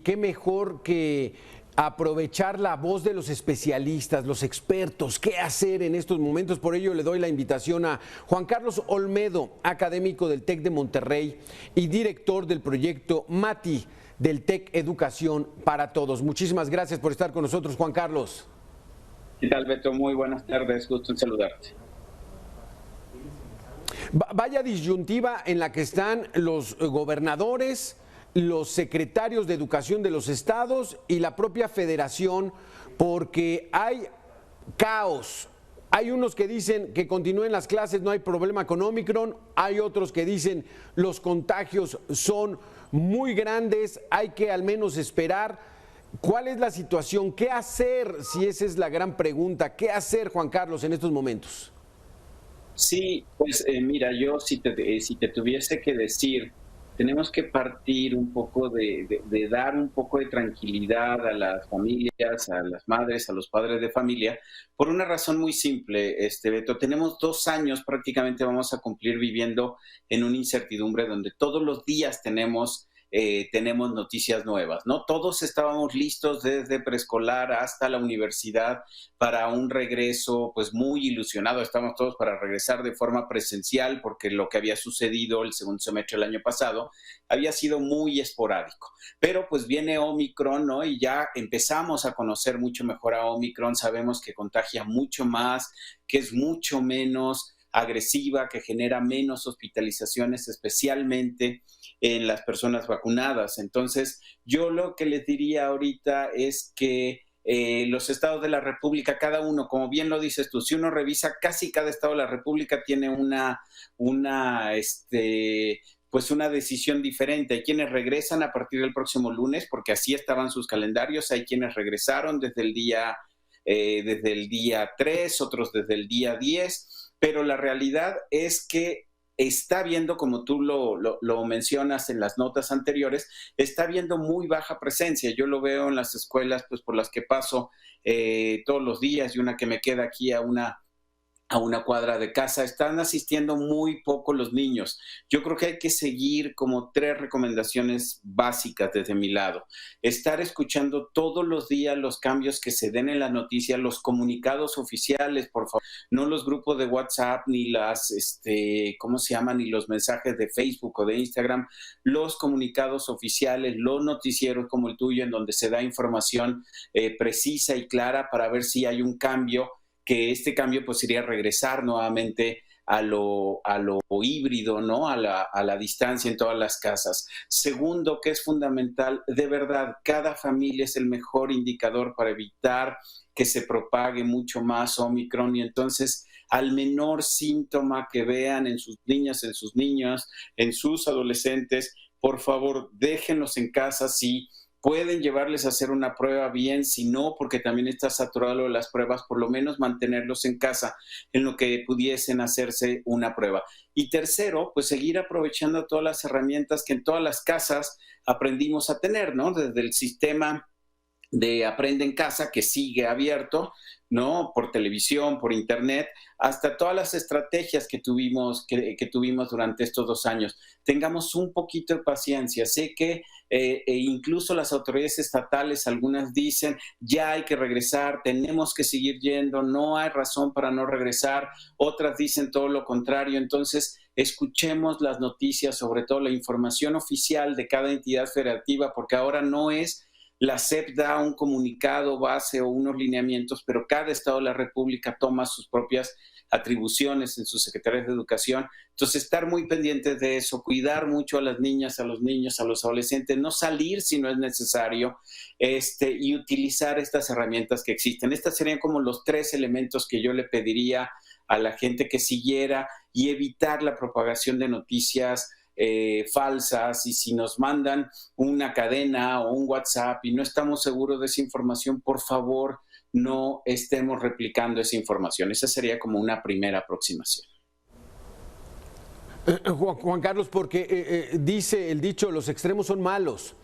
qué mejor que aprovechar la voz de los especialistas, los expertos, qué hacer en estos momentos. Por ello le doy la invitación a Juan Carlos Olmedo, académico del TEC de Monterrey y director del proyecto MATI del TEC Educación para Todos. Muchísimas gracias por estar con nosotros, Juan Carlos. ¿Qué tal, Beto? Muy buenas tardes, gusto en saludarte. Vaya disyuntiva en la que están los gobernadores, los secretarios de educación de los estados y la propia federación, porque hay caos. Hay unos que dicen que continúen las clases, no hay problema con Omicron, hay otros que dicen los contagios son muy grandes, hay que al menos esperar. ¿Cuál es la situación? ¿Qué hacer? Si esa es la gran pregunta, ¿qué hacer, Juan Carlos, en estos momentos? Sí, pues mira, yo si te tuviese que decir, tenemos que partir un poco de dar un poco de tranquilidad a las familias, a las madres, a los padres de familia, por una razón muy simple, Beto. Tenemos 2 años, prácticamente vamos a cumplir viviendo en una incertidumbre donde todos los días tenemos noticias nuevas, ¿no? Todos estábamos listos desde preescolar hasta la universidad para un regreso, pues muy ilusionados, estamos todos para regresar de forma presencial, porque lo que había sucedido el segundo semestre del año pasado había sido muy esporádico. Pero pues viene Omicron, ¿no? Y ya empezamos a conocer mucho mejor a Omicron, sabemos que contagia mucho más, que es mucho menos agresiva, que genera menos hospitalizaciones, especialmente en las personas vacunadas. Entonces, yo lo que les diría ahorita es que los estados de la República, cada uno, como bien lo dices tú, si uno revisa, casi cada estado de la República tiene pues una decisión diferente. Hay quienes regresan a partir del próximo lunes, porque así estaban sus calendarios, hay quienes regresaron desde el día 3, otros desde el día 10, pero la realidad es que está viendo, como tú lo mencionas en las notas anteriores, está viendo muy baja presencia. Yo lo veo en las escuelas pues por las que paso todos los días, y una que me queda aquí a una cuadra de casa, están asistiendo muy poco los niños. Yo creo que hay que seguir como 3 recomendaciones básicas desde mi lado. Estar escuchando todos los días los cambios que se den en la noticia, los comunicados oficiales, por favor, no los grupos de WhatsApp, ni ¿cómo se llaman? Ni los mensajes de Facebook o de Instagram, los comunicados oficiales, los noticieros como el tuyo, en donde se da información precisa y clara para ver si hay un cambio, que este cambio pues sería regresar nuevamente a lo híbrido, ¿no? A la distancia en todas las casas. Segundo, que es fundamental, de verdad, cada familia es el mejor indicador para evitar que se propague mucho más Omicron, y entonces al menor síntoma que vean en sus niñas, en sus niños, en sus adolescentes, por favor, déjenlos en casa. Si pueden llevarles a hacer una prueba, bien, si no, porque también está saturado las pruebas, por lo menos mantenerlos en casa en lo que pudiesen hacerse una prueba. Y tercero, pues seguir aprovechando todas las herramientas que en todas las casas aprendimos a tener, ¿no? Desde el sistema de Aprende en Casa, que sigue abierto, ¿no? Por televisión, por internet, hasta todas las estrategias que tuvimos durante estos 2 años. Tengamos un poquito de paciencia. Sé que incluso las autoridades estatales, algunas dicen, ya hay que regresar, tenemos que seguir yendo, no hay razón para no regresar. Otras dicen todo lo contrario. Entonces, escuchemos las noticias, sobre todo la información oficial de cada entidad federativa, porque ahora no es la SEP da un comunicado base o unos lineamientos, pero cada estado de la República toma sus propias atribuciones en sus secretarias de educación. Entonces, estar muy pendientes de eso, cuidar mucho a las niñas, a los niños, a los adolescentes, no salir si no es necesario, y utilizar estas herramientas que existen. Estos serían como los 3 elementos que yo le pediría a la gente que siguiera, y evitar la propagación de noticias falsas. Y si nos mandan una cadena o un WhatsApp y no estamos seguros de esa información, por favor, no estemos replicando esa información. Esa sería como una primera aproximación. Juan Carlos, porque dice el dicho, los extremos son malos.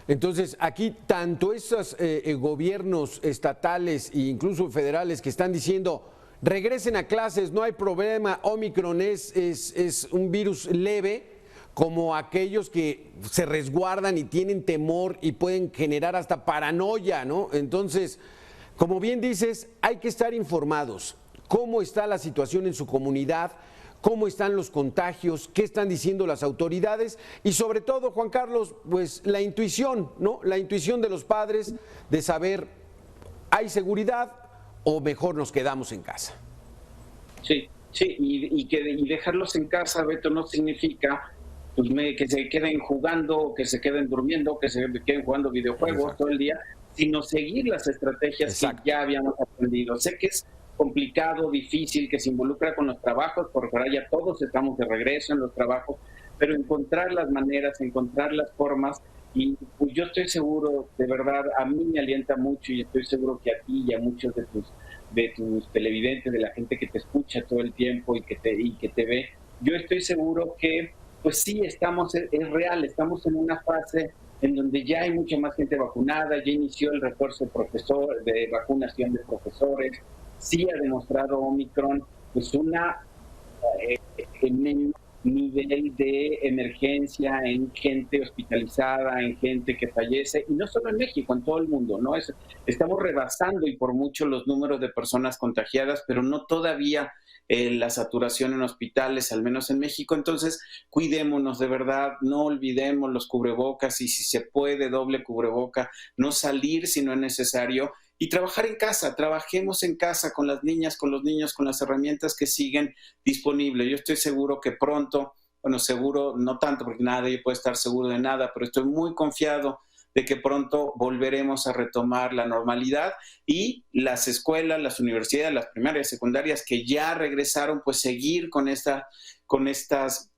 Entonces, aquí tanto esos gobiernos estatales e incluso federales que están diciendo regresen a clases, no hay problema, Omicron es un virus leve, como aquellos que se resguardan y tienen temor y pueden generar hasta paranoia, ¿no? Entonces, como bien dices, hay que estar informados. ¿Cómo está la situación en su comunidad? ¿Cómo están los contagios? ¿Qué están diciendo las autoridades? Y sobre todo, Juan Carlos, pues la intuición, ¿no? La intuición de los padres de saber, ¿hay seguridad o mejor nos quedamos en casa? Sí, sí, y dejarlos en casa, Beto, no significa pues, que se queden jugando, que se queden durmiendo, que se queden jugando videojuegos Exacto. todo el día, sino seguir las estrategias Exacto. que ya habíamos aprendido. Sé que es complicado, difícil, que se involucra con los trabajos, porque ahora ya todos estamos de regreso en los trabajos, pero encontrar las maneras, encontrar las formas, y pues yo estoy seguro, de verdad, a mí me alienta mucho y estoy seguro que a ti y a muchos de tus televidentes, de la gente que te escucha todo el tiempo y que te ve, yo estoy seguro que pues sí, es real, estamos en una fase en donde ya hay mucha más gente vacunada, ya inició el refuerzo de vacunación de profesores, sí ha demostrado Omicron pues una menor nivel de emergencia en gente hospitalizada, en gente que fallece, y no solo en México, en todo el mundo, ¿no? Estamos rebasando y por mucho los números de personas contagiadas, pero no todavía la saturación en hospitales, al menos en México. Entonces, cuidémonos de verdad, no olvidemos los cubrebocas y si se puede, doble cubreboca, no salir si no es necesario y trabajar en casa, trabajemos en casa con las niñas, con los niños, con las herramientas que siguen disponibles. Yo estoy seguro que pronto, bueno, seguro no tanto porque nadie puede estar seguro de nada, pero estoy muy confiado de que pronto volveremos a retomar la normalidad y las escuelas, las universidades, las primarias, secundarias que ya regresaron, pues seguir con estas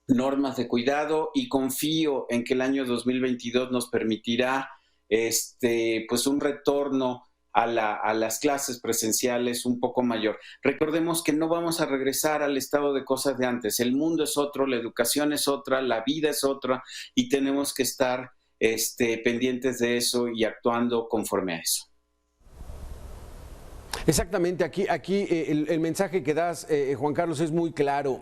normas de cuidado y confío en que el año 2022 nos permitirá pues un retorno a las clases presenciales un poco mayor. Recordemos que no vamos a regresar al estado de cosas de antes. El mundo es otro, la educación es otra, la vida es otra y tenemos que estar pendientes de eso y actuando conforme a eso. Exactamente, aquí el mensaje que das, Juan Carlos, es muy claro.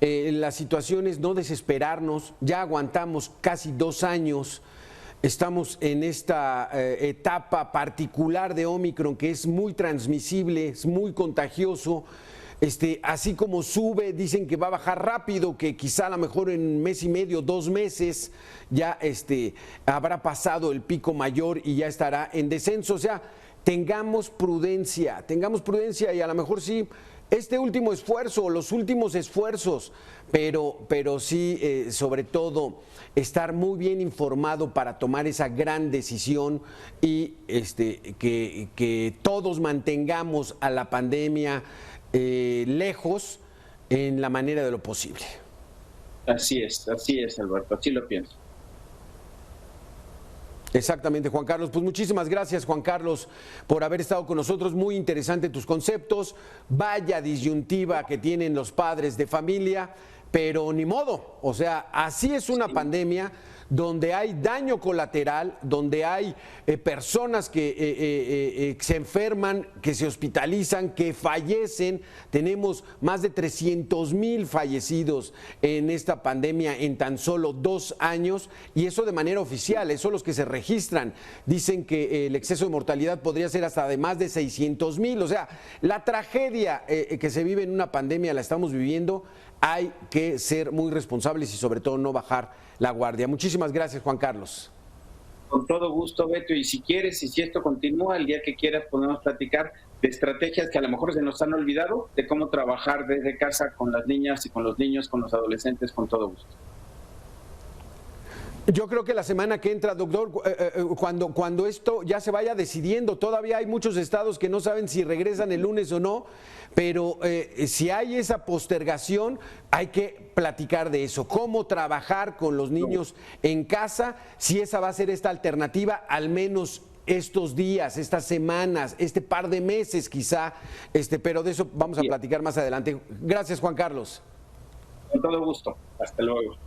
La situación es no desesperarnos, ya aguantamos casi 2 años, estamos en esta etapa particular de Omicron que es muy transmisible, es muy contagioso. Así como sube, dicen que va a bajar rápido, que quizá a lo mejor en 1.5 meses, 2 meses ya habrá pasado el pico mayor y ya estará en descenso. O sea, tengamos prudencia y a lo mejor sí, este último esfuerzo, los últimos esfuerzos, pero sí, sobre todo, estar muy bien informado para tomar esa gran decisión y que todos mantengamos a la pandemia lejos en la manera de lo posible. Así es, Alberto, así lo pienso. Exactamente, Juan Carlos. Pues muchísimas gracias, Juan Carlos, por haber estado con nosotros. Muy interesante tus conceptos. Vaya disyuntiva que tienen los padres de familia, pero ni modo. O sea, así es una pandemia donde hay daño colateral, donde hay personas que se enferman, que se hospitalizan, que fallecen. Tenemos más de 300,000 fallecidos en esta pandemia en tan solo 2 años, y eso de manera oficial, eso los que se registran. Dicen que el exceso de mortalidad podría ser hasta de más de 600,000. O sea, la tragedia que se vive en una pandemia la estamos viviendo. Hay que ser muy responsables y sobre todo no bajar la guardia. Muchísimas gracias, Juan Carlos. Con todo gusto, Beto, y si quieres, y si esto continúa, el día que quieras podemos platicar de estrategias que a lo mejor se nos han olvidado, de cómo trabajar desde casa con las niñas y con los niños, con los adolescentes, con todo gusto. Yo creo que la semana que entra, doctor, cuando esto ya se vaya decidiendo, todavía hay muchos estados que no saben si regresan el lunes o no, pero si hay esa postergación, hay que platicar de eso, cómo trabajar con los niños en casa, si esa va a ser esta alternativa, al menos estos días, estas semanas, este par de meses quizá, pero de eso vamos a platicar más adelante. Gracias, Juan Carlos. Con todo gusto. Hasta luego.